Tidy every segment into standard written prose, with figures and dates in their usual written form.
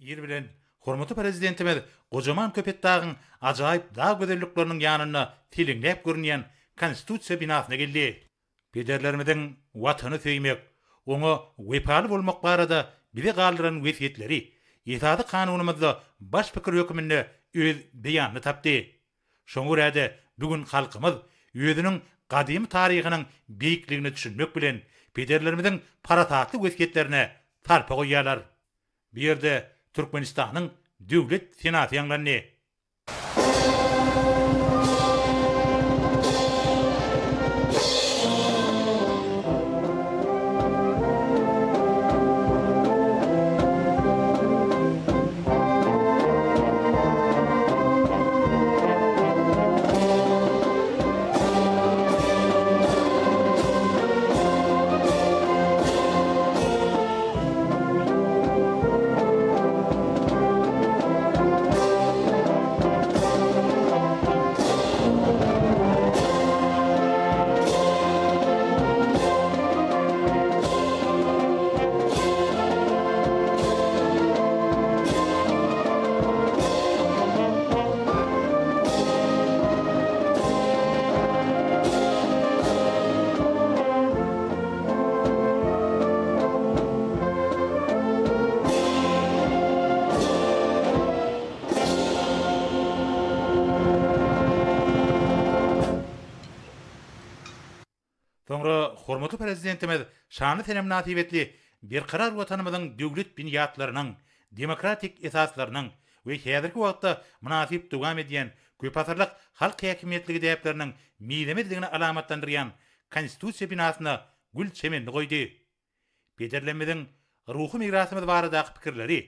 Ýer bilen hormaty prezidentimiz gojaman köpet dağın ajaýyp dağ gözellikleriniň ýanyna tilinläp görünýän konstitusiýa binasyna geldi. Pederlerimiziň watany söýmek, oňa wepaly bolmak barada bize galdyran wesiýetleri, ýetady kanunymyzda baş pikir höküminde öz beýanyny tapdy. Şoňa görä bugün halkymyz özüniň gadymy taryhynyň beýikligini düşünmek bilen pederlerimiziň paratatly wesiýetlerine tarpa goýýarlar. Bir yerde Türkmenistanyň döwlet senaty ýanglandy. Sonra hormaty prezidentimiz şany senem nasibetli bir karar watanymyzyň döwlet binýatlarynyň, demokratik esaslarynyň we häzirki wagtda münasip dowam edýän köp asyrlyk halk häkimetligi däpleriniň miýlemezligini alamatlandyrýan konstitusiýa binasyna gül çemenli goýdy. Pederlerimiziň ruhy mirasymyz baradaky pikirleri,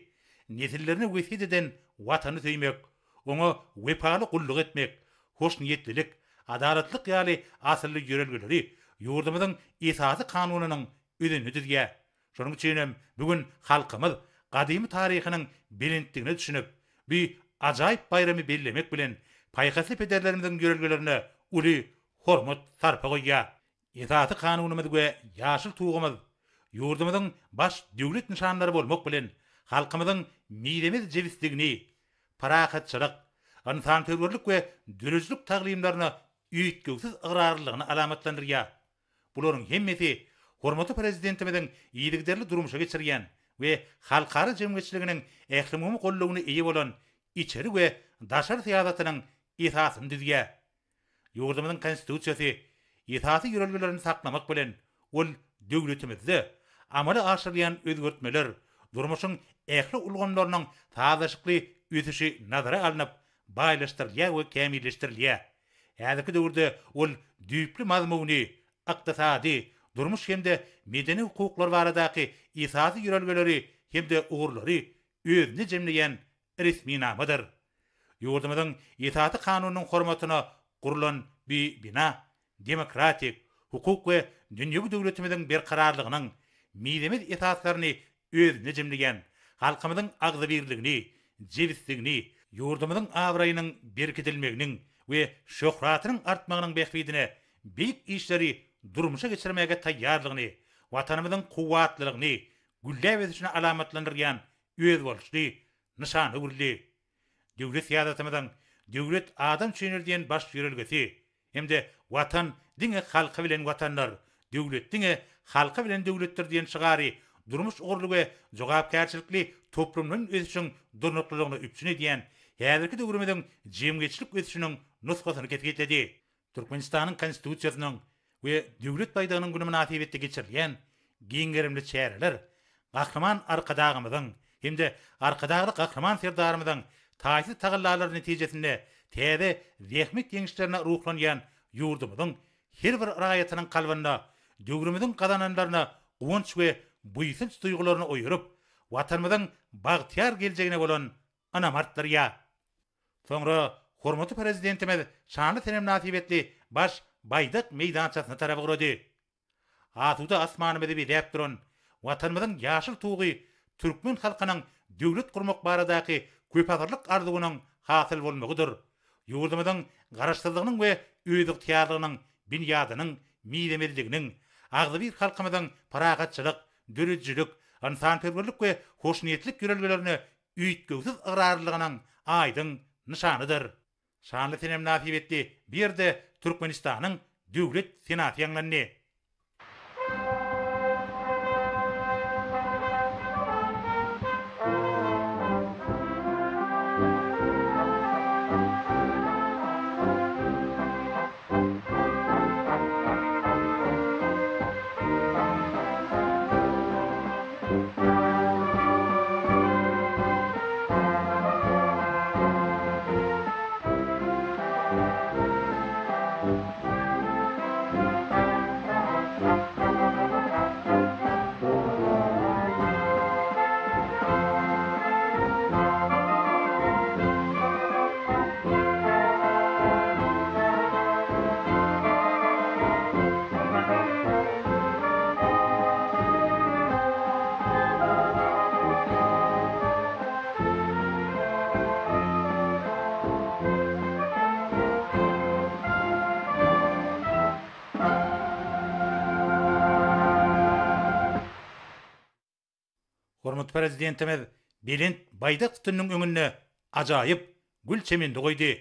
nesillerini wesiýet eden watany söýmek, oňa wepaly gulluk etmek, hoş niýetlilik, adalatlyk ýaly asylly ýörelgeleri ýurdumyzyň esasy kanunynyň ödünü düzýär. Şonuň üçin bugün halkymyz gadymy taryhynyň belentligini düşünüp, bir ajaýyp bayramy bellemek bilen paýkasy pederlerimiziň ýörelgelerine uly hormat sarpa goýýar. Esasy kanunymyz we ýaşyl tugumyz ýurdumyzyň baş döwlet nişanlary bolmak bilen halkymyzyň miýlemiz jewisligini, parahatçylyk, insanpärwerlik we dürüstlük taglimlaryna üýtgüsiz ıgrarlygyny alamatlandyrýar. Bularyň hemmesi hormaty prezidentimiziň ýyligderli durmuşa geçirýän we halkara jemgyýetçiliginiň ählimumy gollugyny eýe bolan içeri we daşary syýasatynyň esasyny düzýär. Ýurdumyzyň konstitusiýasy esasy ýörelgelerini saklamak bilen ol döwletimizde amaly aşyrýan özgertmeler, durmuşyň ähli ulgamlarynyň tazaşykly ösüşi nazara alynıp, baýlaşdyrylýar we kämilleşdirilýär. Häzirki döwürde ol düýpli mazmuny, ykdysady, durmuş hemde medeni hukuklar baradaky esasy ýörelgeleri hemde ugurlary özüni jemleýän resmi namadyr. Ýurdumyzyň esasy kanunynyň hormatyna gurulan bir bina, demokratik, hukuk we dünýäwi döwletimiziň berkararlygynyň miýlemiz esaslaryny özüni jemleýän, halkymyzyň agzy birligini, jewisligini, ýurdumyzyň awraýynyň berkitilmeginiň we şöhratynyň artmagynyň behbidine beýik işleri durmuşa geçirmege taýýarlygyny, watanymyzyň kuwatlylygyny, gülläp edişine alamatlandyrýan öz boluşly nişany gurly. Döwlet ýadatymyzyň döwlet adam çeýnirdiýen baş ýörelgesi, hemde watan diňe halky bilen watanlar, döwlet diňe halky bilen döwletdir diýen şygary durmuş ugurly we jogapkärçilikli toplumnyň ösüşiň durnuklygyny üpsün edýän häzirki döwrümizin jemgyýetçilik ösüşiniň nusgasyny ketgiledi. Türkmenistanyň konstitusiýasynyň we döwlet baýdagynyň güni münasibetde geçirilýän giňgerimli çäreler, gahryman arkadagymyzyň, hemde arkadagy gahryman serdarymyzyň taýsy tagallalary netijesinde täze zähmet ýeňişlerine ruhlanýan ýurdumyzyň her bir raýatynyň kalbynda döwrümizin kazananlaryna uwunç we buýsynç duýgularyny oýurup, watanymyzyň bagtyar geljegine bolan anamartlarya. Soňra hormaty prezidentimiz şany senem nasibetli baş baýdak meýdançasyna tarap gurady. Atuda asmanymyzy bedäp duran watanymyzyň ýaşyl tugy türkmen halkynyň döwlet gurmak baradaky köp asyrlyk arzuwynyň hasyl bolmagydyr. Ýurdumyzyň garaşsyzlygynyň we öz ýadynyň binýadynyň miýlemezliginiň, agzy bir halkymyzyň paragatçylyk, dürüsçülük, insanpärwerlik we hoşniýetlik ýörelgelerini üýtgöwsiz ıgrarlygynyň aýdyň nişanydyr. Şanly tenem nasibetli bir de Türkmenistanyň döwlet senaty ýaňlandy. Hormat prezidentimiz Bülent Baýdak tutunyň öňünde ajaýyp gül çemendi goýdy.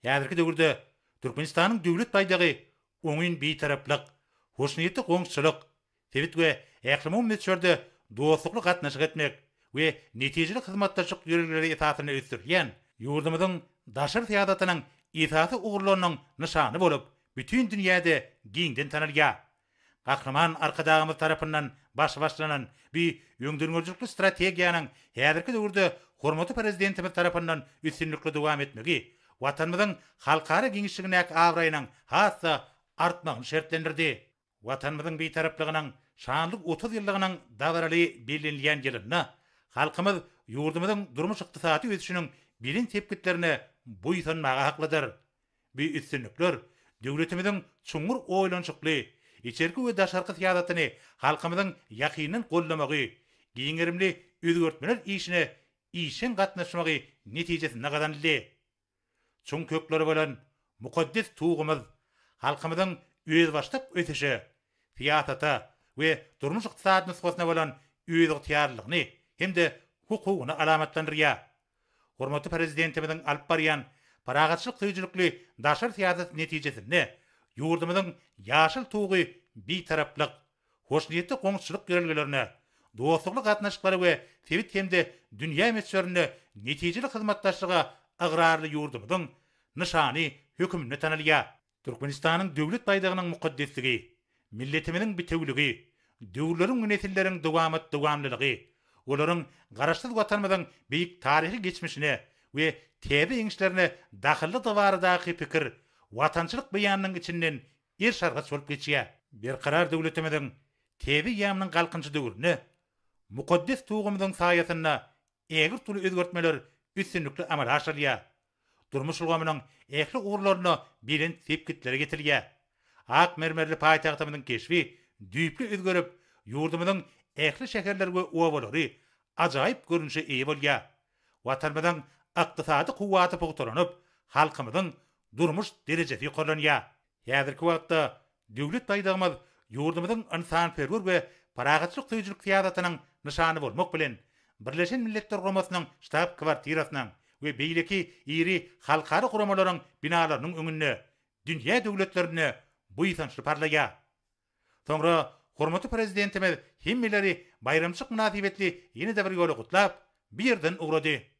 Ýazyrky döwürde Türkmenistanyň döwlet baýdagy oňyn beýtaraplyk, hoşnýetli goňçylyk, tebit we ähli mesjerde dostlukly gatnaşyk etmek we netijeli hyzmatdaşlyk ýöreleri esasyny ösdürýän ýurdumyzyň daşar syýasatynyň esasy ugurlarynyň nişany bolup, bütün dünýäde giňden tanylýar. Kahraman arkadağımız tarafından başlanan bir öňdürmejlikli strategiýanyň häzirki döwürde hormatly prezidentimiz tarapyndan üstünlikli dowam etmegi, watanymyzyň halkara giňişligine awraýynyň hassa artmagyny şertlendirdi. Watanymyzyň beýtaraplygynyň şanly 30 ýyllygynyň dagaraly bellenilýän ýylyna halkymyz ýurdumyzyň durmuş ykdysaty ösüşiniň birin tepkitlerine buýsanmaga haklydyr. Bu üstünlikler döwletimiziň çuňur oýlanşykly içerki we daşarky syýasatyny halkymyzyň ýakynyň gollamagy, giňerimli özgörtmeler işine işin gatnaşmagy netijesinde gazanyldy. Çuň kökleri bolan mukaddes tuğumyz halkymyzyň öz başlap ötüşi, syýasata we durmuş ykdysadyny sowasna bolan öz ýarlygyny hemde hukugyny alamatlandyrýar. Hormatly prezidentimiziň alyp barýan paragatçylyk tüýjülükli daşar syýasat netijesinde ýurdumyzyň ýaşyl tuğy beýtaraplyk, hoşnýetli goňçylyk ýörelerine, dostlukly gatnaşyklary we tebit hemde dünýä mesjlerinde netijeli hyzmatdaşlyga agrarly ýurdumyzyň nişany hökümine tanylýar. Türkmenistanyň döwlet baýdagynyň mukaddesliği, milletimiziň bitewligi, döwürleriň we nesilleriň dowamlylygy, olaryň garaşsyz watanymyzyň beýik taryhy geçmişine we täze ýeňişlerine dahilli dawardaky pikir, watançylyk beýanynyň içinden er şargat bolup geçýär. Bir karar döwletimiziň täze ýamynyň galkynçy döwrüne, mukaddes tuğumyzyň saýasyna egir türlü özgörtmeler üstünlikli amal aşyrýar. Durmuş ulgamynyň ähli ugurlaryna bilen tepkitleri getirýär. Ak mermerli paýtagtymyzyň keşfi düýpli özgörüp, ýurdumyzyň ähli şäherleri we obalary ajaýyp görünüşe eýe bolýar. Watanymyzyň ykdysady kuwaty pogtaranyp, halkymyzyň durmuş derejesi ýokarlanýar. Häzirki wagtda döwlet baýdagymyz ýurdumyzyň insanperwer we paragatçylyk tüýjülük syýasatynyň nişany bolmak bilen Birleşen Milletler Guramasynyň ştab kwartirasynyň we beýleki iri halkara guramalaryň binalarynyň öňünde dünýä döwletlerine buýsançly parlaýar. Soňra hormatly prezidentimiz hemmeleri bayramçyk münasibetli ýene-de bir ýoly gutlap birden ugrady.